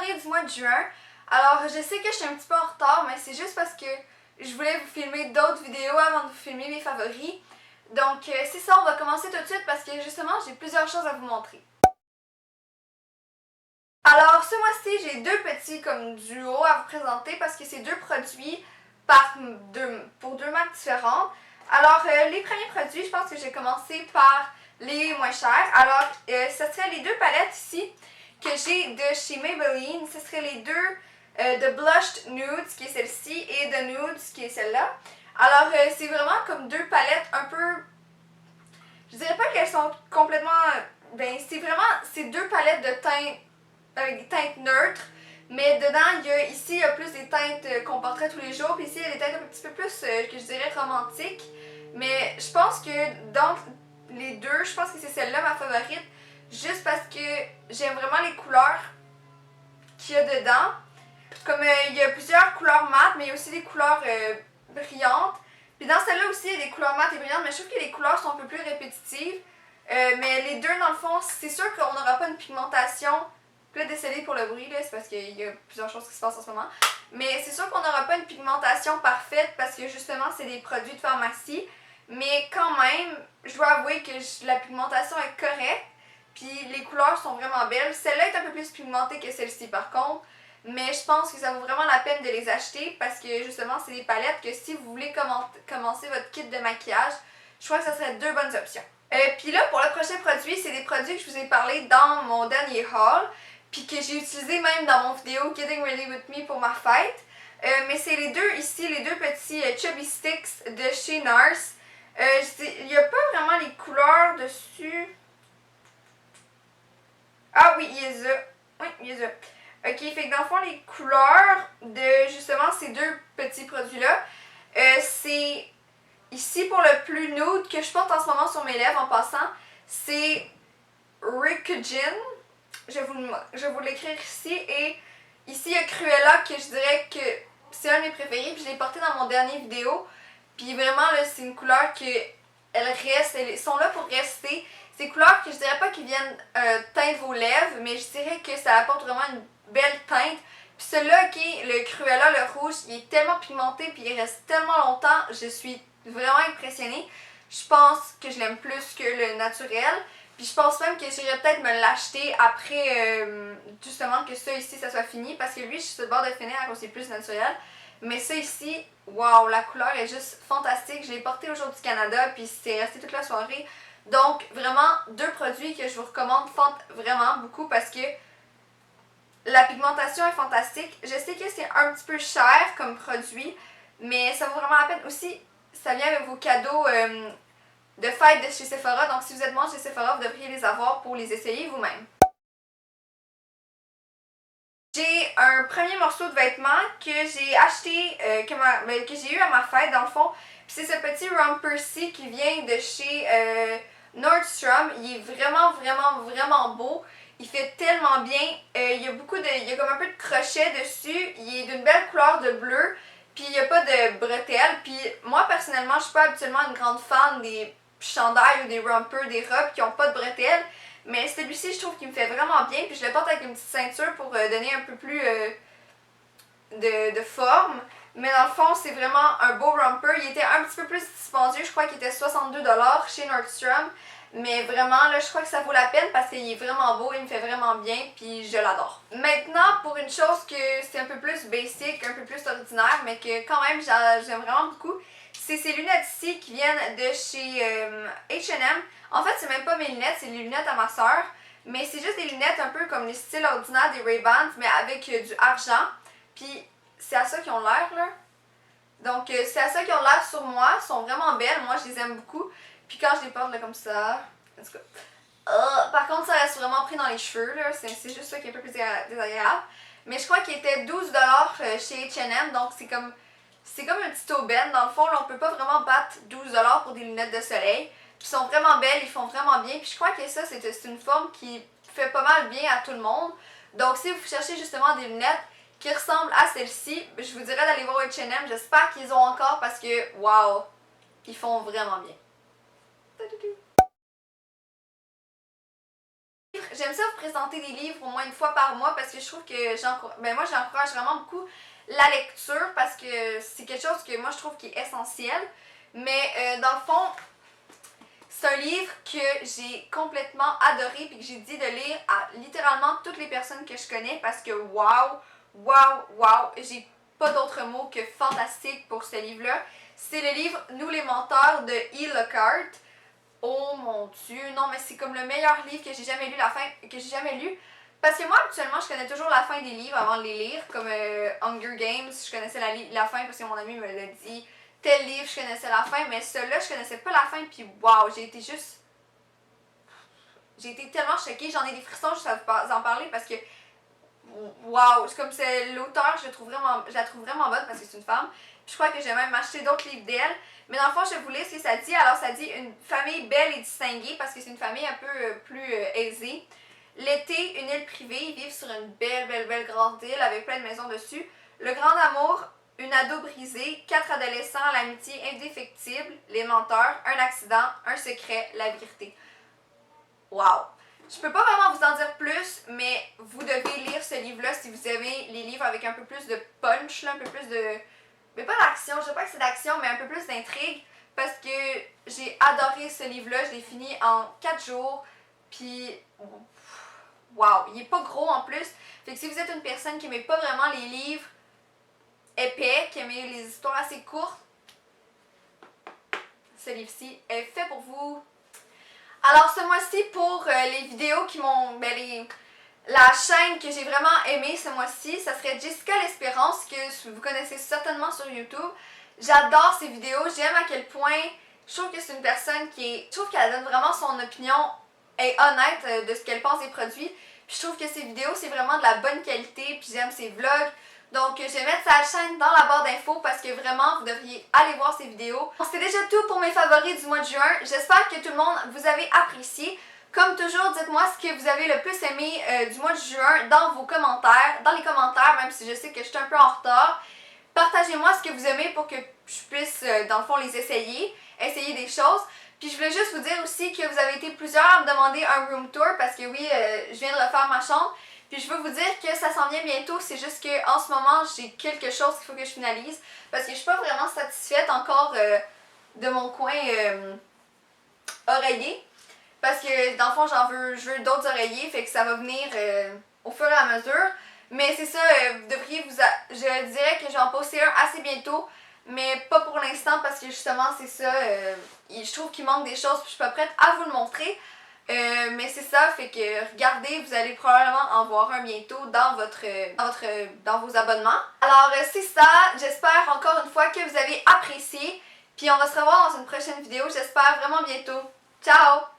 dernier du mois de juin. Alors je sais que je suis un petit peu en retard, mais c'est juste parce que je voulais vous filmer d'autres vidéos avant de vous filmer mes favoris. Donc c'est ça, on va commencer tout de suite parce que justement j'ai plusieurs choses à vous montrer. Alors ce mois-ci j'ai deux petits comme duos à vous présenter parce que c'est deux produits pour deux marques différentes. Alors les premiers produits, je pense que j'ai commencé par les moins chers. Alors ce serait les deux palettes ici que j'ai de chez Maybelline. Ce serait les deux de Blushed Nudes qui est celle-ci et de Nudes qui est celle-là. Alors c'est vraiment comme deux palettes un peu... Je dirais pas qu'elles sont complètement... Ben c'est vraiment ces deux palettes de teintes avec des teintes neutres. Mais dedans, ici, il y a plus des teintes qu'on porterait tous les jours. Puis ici, il y a des teintes un petit peu plus, que je dirais, romantiques. Mais je pense que dans les deux, je pense que c'est celle-là ma favorite. Juste parce que j'aime vraiment les couleurs qu'il y a dedans. Comme il y a plusieurs couleurs mates, mais il y a aussi des couleurs brillantes. Puis dans celle-là aussi, il y a des couleurs mates et brillantes. Mais je trouve que les couleurs sont un peu plus répétitives. Mais les deux, dans le fond, c'est sûr qu'on n'aura pas une pigmentation... Là, désolé pour le bruit, c'est parce qu'il y a plusieurs choses qui se passent en ce moment. Mais c'est sûr qu'on n'aura pas une pigmentation parfaite parce que justement, c'est des produits de pharmacie. Mais quand même, je dois avouer que la pigmentation est correcte. Puis les couleurs sont vraiment belles. Celle-là est un peu plus pigmentée que celle-ci par contre. Mais je pense que ça vaut vraiment la peine de les acheter parce que justement, c'est des palettes que si vous voulez commencer votre kit de maquillage, je crois que ça serait deux bonnes options. Puis là, pour le prochain produit, c'est des produits que je vous ai parlé dans mon dernier haul. Puis que j'ai utilisé même dans mon vidéo Getting Ready With Me pour ma fête. Mais c'est les deux ici, les deux petits Chubby Sticks de chez NARS. Il n'y a pas vraiment les couleurs dessus. Ah oui, il y a. Oui, il y a. Ok, fait que dans le fond, les couleurs de justement ces deux petits produits-là, c'est ici pour le plus nude que je porte en ce moment sur mes lèvres en passant, c'est Ricujin. Je vais vous l'écrire ici. Et ici, il y a Cruella que je dirais que c'est un de mes préférés. Puis je l'ai porté dans mon dernier vidéo. Puis vraiment, là, c'est une couleur que elles sont là pour rester. C'est des couleurs que je dirais pas qu'ils viennent teindre vos lèvres, mais je dirais que ça apporte vraiment une belle teinte. Puis celui-là, qui est le Cruella, le rouge, il est tellement pigmenté puis il reste tellement longtemps. Je suis vraiment impressionnée. Je pense que je l'aime plus que le naturel. Puis je pense même que j'irais peut-être me l'acheter après justement que ça ici ça soit fini parce que lui je suis sur le bord de finir à cause c'est plus naturel. Mais ça ici, waouh, la couleur est juste fantastique. Je l'ai porté au jour du Canada puis c'est resté toute la soirée. Donc vraiment deux produits que je vous recommande vraiment beaucoup parce que la pigmentation est fantastique. Je sais que c'est un petit peu cher comme produit, mais ça vaut vraiment la peine. Aussi, ça vient avec vos cadeaux de fête de chez Sephora. Donc si vous êtes membre chez Sephora, vous devriez les avoir pour les essayer vous-même. J'ai un premier morceau de vêtement que j'ai acheté, que j'ai eu à ma fête dans le fond. Puis c'est ce petit romper-ci qui vient de chez Nordstrom. Il est vraiment beau. Il fait tellement bien. Il y a comme un peu de crochet dessus. Il est d'une belle couleur de bleu. Puis il n'y a pas de bretelles. Puis moi personnellement, je suis pas habituellement une grande fan des chandails ou des rompers, des robes qui n'ont pas de bretelles. Mais celui-ci, je trouve qu'il me fait vraiment bien. Puis je le porte avec une petite ceinture pour donner un peu plus de forme. Mais dans le fond, c'est vraiment un beau romper. Il était un petit peu plus dispendieux. Je crois qu'il était 62$ chez Nordstrom. Mais vraiment, là, je crois que ça vaut la peine parce qu'il est vraiment beau, il me fait vraiment bien, puis je l'adore. Maintenant, pour une chose que c'est un peu plus basic, un peu plus ordinaire, mais que quand même j'aime vraiment beaucoup, c'est ces lunettes ici qui viennent de chez H&M. En fait, c'est même pas mes lunettes, c'est les lunettes à ma soeur. Mais c'est juste des lunettes un peu comme les styles ordinaires des Ray-Bans, mais avec du argent. Puis c'est à ça qu'ils ont l'air, là. Donc c'est à ça qu'ils ont l'air sur moi. Elles sont vraiment belles, moi je les aime beaucoup. Puis quand je les porte là comme ça, en tout cas. Par contre, ça reste vraiment pris dans les cheveux, là. C'est juste ça qui est un peu plus désagréable. Mais je crois qu'il était 12$ chez H&M, donc c'est comme une petite aubaine. Dans le fond, là, on peut pas vraiment battre 12$ pour des lunettes de soleil. Puis ils sont vraiment belles, ils font vraiment bien. Puis je crois que ça, c'est une forme qui fait pas mal bien à tout le monde. Donc si vous cherchez justement des lunettes qui ressemblent à celle-ci, je vous dirais d'aller voir H&M. J'espère qu'ils ont encore parce que, waouh, ils font vraiment bien. j'aime ça vous présenter des livres au moins une fois par mois parce que je trouve que moi j'encourage vraiment beaucoup la lecture parce que c'est quelque chose que moi je trouve qui est essentiel. Mais dans le fond, c'est un livre que j'ai complètement adoré puis que j'ai dit de lire à littéralement toutes les personnes que je connais parce que wow, j'ai pas d'autre mot que fantastique pour ce livre-là. C'est le livre Nous les menteurs de E. Lockhart. Oh mon dieu, non mais c'est comme le meilleur livre que j'ai jamais lu parce que moi habituellement je connais toujours la fin des livres avant de les lire comme Hunger Games, je connaissais la fin parce que mon ami me l'a dit. Tel livre, je connaissais la fin, mais celui-là, je connaissais pas la fin, puis wow, j'ai été tellement choquée, j'en ai des frissons juste à vous en parler parce que, wow, c'est comme c'est l'auteur, je la trouve vraiment bonne parce que c'est une femme, puis je crois que j'ai même acheté d'autres livres d'elle, mais dans le fond, je vais vous lire ce que ça dit. Alors, ça dit une famille belle et distinguée parce que c'est une famille un peu plus aisée. L'été, une île privée, ils vivent sur une belle grande île avec plein de maisons dessus. Le grand amour, une ado brisée, 4 adolescents, l'amitié indéfectible, les menteurs, un accident, un secret, la vérité. Wow! Je peux pas vraiment vous en dire plus, mais vous devez lire ce livre-là si vous aimez les livres avec un peu plus de punch, là, un peu plus de... Mais pas d'action, je sais pas que c'est d'action, mais un peu plus d'intrigue, parce que j'ai adoré ce livre-là, je l'ai fini en 4 jours, puis... Wow! Il est pas gros en plus, fait que si vous êtes une personne qui aimait pas vraiment les livres épais, qui aimait les histoires assez courtes, ce livre-ci est fait pour vous. Alors ce mois-ci, pour les vidéos qui m'ont... la chaîne que j'ai vraiment aimée ce mois-ci, ça serait Jessica l'Espérance, que vous connaissez certainement sur YouTube. J'adore ses vidéos, j'aime à quel point je trouve que c'est une personne je trouve qu'elle donne vraiment son opinion et honnête de ce qu'elle pense des produits. Puis je trouve que ses vidéos, c'est vraiment de la bonne qualité, puis j'aime ses vlogs. Donc je vais mettre sa chaîne dans la barre d'infos parce que vraiment vous devriez aller voir ses vidéos. C'est déjà tout pour mes favoris du mois de juin. J'espère que tout le monde vous avez apprécié. Comme toujours, dites-moi ce que vous avez le plus aimé du mois de juin dans vos commentaires, dans les commentaires, même si je sais que je suis un peu en retard. Partagez-moi ce que vous aimez pour que je puisse, dans le fond, les essayer des choses. Puis je voulais juste vous dire aussi que vous avez été plusieurs à me demander un room tour parce que oui, je viens de refaire ma chambre. Puis je veux vous dire que ça s'en vient bientôt, c'est juste qu'en ce moment, j'ai quelque chose qu'il faut que je finalise parce que je suis pas vraiment satisfaite encore de mon coin oreiller. Parce que dans le fond, je veux d'autres oreillers, fait que ça va venir au fur et à mesure. Mais c'est ça, je dirais que je vais en poster un assez bientôt, mais pas pour l'instant parce que justement c'est ça, je trouve qu'il manque des choses puis je suis pas prête à vous le montrer. Mais c'est ça, fait que regardez, vous allez probablement en voir un bientôt dans vos abonnements. Alors c'est ça, j'espère encore une fois que vous avez apprécié, puis on va se revoir dans une prochaine vidéo, j'espère vraiment bientôt. Ciao!